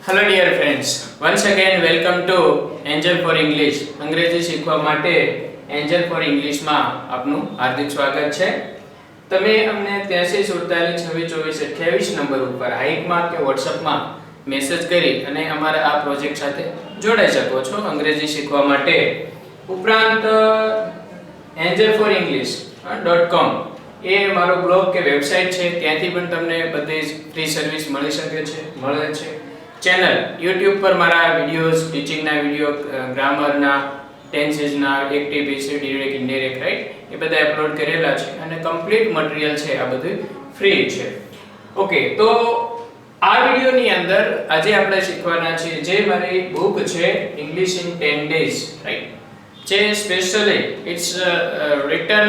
Hello dear friends, once again welcome to Angel for English. અંગ્રેજી શીખવા માટે Angel for English માં આપનું હાર્દિક સ્વાગત છે. તમે અમને 83 47 26 24 28 નંબર ઉપર હાઈકમાં કે વોટ્સએપમાં મેસેજ કરી અને અમારા આ પ્રોજેક્ટ સાથે જોડાઈ શકો છો અંગ્રેજી શીખવા માટે. ઉપરાંત angelforenglish.com એ મારો બ્લોગ કે વેબસાઇટ છે, ત્યાંથી પણ તમને બધી ફ્રી સર્વિસ મળી શકે છે, મળે છે. ચેનલ YouTube પર મારા વિડિયોઝ, ટીચિંગના વિડિયો, ગ્રામરના, ટેન્સીસના, active, passive, direct, indirect, right, એ બધા અપલોડ કરેલા છે અને કમ્પ્લીટ મટીરીયલ છે, આ બધું ફ્રી છે. ઓકે, તો આ વિડિયોની અંદર આજે આપણે શીખવાના છે જે મારી બુક છે ઇંગ્લિશ ઇન 10 days, રાઈટ, જે specially it's written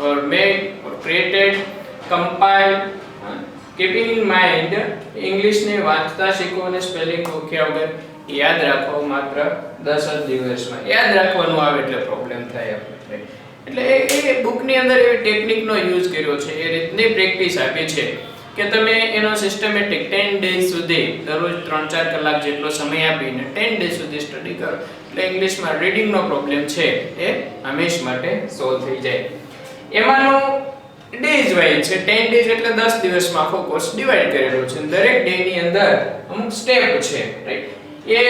or made or created, compiled, keeping in mind English ને વાંચતા શીખો અને સ્પેલિંગ ગોખ્યા વગર યાદ રાખો માત્ર 10 જ દિવસમાં. યાદ રાખવાનું આવે એટલે પ્રોબ્લેમ થાય આપણે. એટલે એ બુકની અંદર એવી ટેકનિકનો યુઝ કર્યો છે, એ રીતની પ્રેક્ટિસ આપી છે કે તમે એનો સિસ્ટમેટિક 10 ડેઝ સુધી દરરોજ 3-4 કલાક જેટલો સમય આપીને 10 ડેઝ સુધી સ્ટડી કરો એટલે ઇંગ્લિશમાં રીડિંગનો પ્રોબ્લેમ છે એ હંમેશ માટે સોલ્વ થઈ જાય. એમાંનો ડેઝ વાઇઝ છે, 10 ડેઝ એટલે 10 દિવસમાં આખો કોર્સ ડિવાઈડ કરેલો છે. દરેક ડે ની અંદર અમુક સ્ટેપ છે, રાઈટ. એ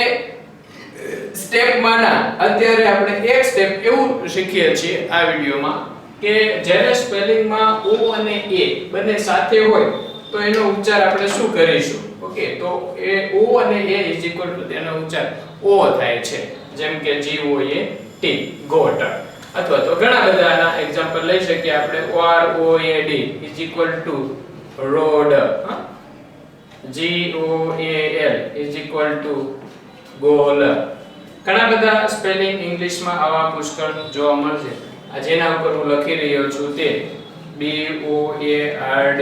સ્ટેપમાંના અત્યારે આપણે એક સ્ટેપ એવું શીખીએ છીએ આ વિડિયોમાં કે જ્યારે સ્પેલિંગમાં ઓ અને એ બંને સાથે હોય તો એનો ઉચ્ચાર આપણે શું કરીશું. ઓકે, તો એ ઓ અને એ ઇઝ ઇક્વલ ટુ તેનો ઉચ્ચાર ઓ થાય છે, જેમ કે GOAT, ગોટ. અથવા તો ઘણા બધાના એક્ઝામ્પલ લઈ શકીએ આપણે. ROAD is equal to road, GOAL is equal to goal. ઘણા બધા સ્પેલિંગ ઇંગ્લિશમાં આવા પુષ્કળ જોવા મળશે. આ જેના ઉપર હું લખી રહ્યો છું તે BOARD,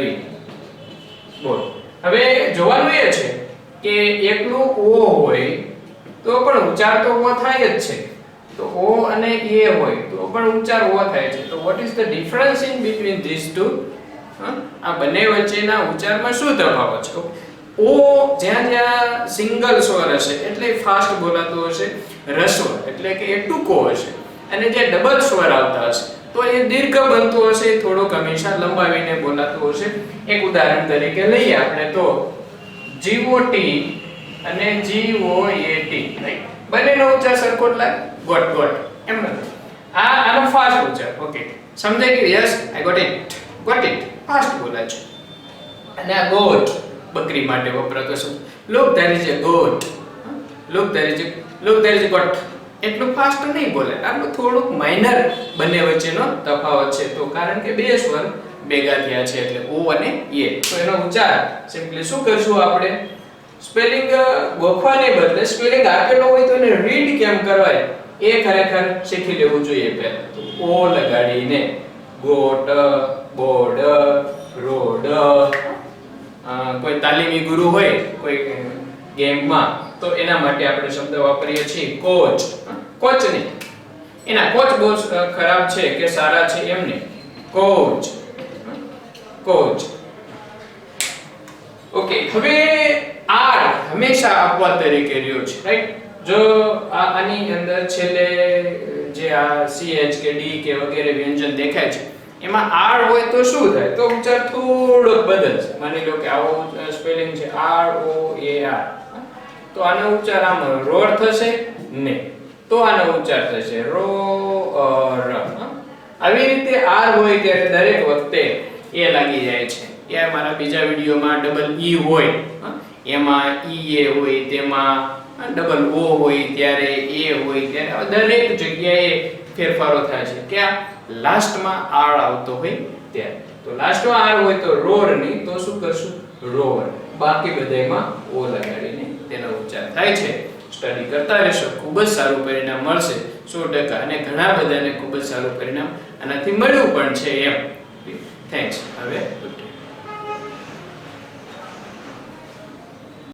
બોલ. હવે જોવાનું એ છે કે એકલું ઓ હોય તો પણ ઉચ્ચાર તો ઓ થાય જ છે, તો ઓ અને એ હોય તો પણ ઉચ્ચાર ઓ થાય છે. તો what is the difference in between these two? આ બંને વચ્ચેના ઉચ્ચારમાં શું તફાવત છે? ઓ જ્યાં સિંગલ સ્વર હશે એટલે ફાસ્ટ બોલાતો હશે, રસ્વ એટલે કે એ ટૂંકો હશે, અને જે ડબલ સ્વર આવતા હશે તો એ દીર્ઘ બનતો હશે, થોડોક હંમેશા લંબાવીને બોલાતો હશે. એક ઉદાહરણ તરીકે લઈએ આપણે તો GOT અને GOAT, રાઈટ, બંનેનો ઉચ્ચાર સરખો જ લાગે, ગોટ ગોટ એમ નથી. આનો ફાસ્ટ ઉચ્ચાર. ઓકે, સમજાય કે yes, I got it, fast બોલાય છે. અને આ ગોટ બકરી માટે વપરાતો શબ્દ. Look there is a goat, look there is a goat, એટલું ફાસ્ટ નહીં બોલે. આટલું થોડુંક માઇનર બંને વચ્ચેનો તફાવત છે. તો કારણ કે બે સ્વર ભેગા થયા છે એટલે ઓ અને એ, તો એનો ઉચ્ચાર સિમ્પલી શું કરશું આપણે? સ્પેલિંગ ગોખવાને બદલે સ્પેલિંગ આપેલો હોય તો એને રીડ કેમ કરવાય એ ખરેખર શીખી લેવું જોઈએ પહેલા. તો ઓ લગાડીને ગોટ, બોર્ડ, રોડ. કોઈ તાલીમી ગુરુ હોય કોઈ ગેમમાં તો એના માટે આપણે શબ્દ વાપરીએ છીએ કોચ. કોચ નહીં, એના કોચ બહુ ખરાબ છે કે સારા છે એમ નહીં, કોચ, કોચ. ઓકે, હવે આર હંમેશા અપવાદ તરીકે રહ્યો છે, રાઈટ. જો આની અંદર છેલ્લે જે આ CH કે D કે વગેરે વ્યંજન દેખાય છે એમાં આર હોય તો શું થાય? તો ઉચ્ચાર થોડોક બદલશે. માની લો કે આવો સ્પેલિંગ છે ROAR, તો આનો ઉચ્ચાર આમ રોર થશે ને, તો આનો ઉચ્ચાર થશે રોર. આવી રીતે આર હોય ત્યારે દરેક વખતે એ લાગી જાય છે. એ મારા બીજા વિડિયોમાં ડબલ ઈ હોય એમાં ઈએ હોય, તેમાં ડબલ ઓ હોય ત્યારે એ હોય ત્યારે દરેક જગ્યાએ ફેરફારો થાય છે. ક્યાં? લાસ્ટમાં આર આવતો હોય ત્યારે. તો લાસ્ટમાં આર હોય તો રોર નહીં, તો શું કરશું? રોર. બાકી બધામાં ઓ લગાડીને તેનો ઉચ્ચાર થાય છે. સ્ટડી કરતા રહેશો, ખૂબ જ સારું પરિણામ મળશે 100%, અને ઘણા બધાને ખૂબ જ સારું પરિણામ આનાથી મળ્યું પણ છે એમ. થેન્ક્સ. હવે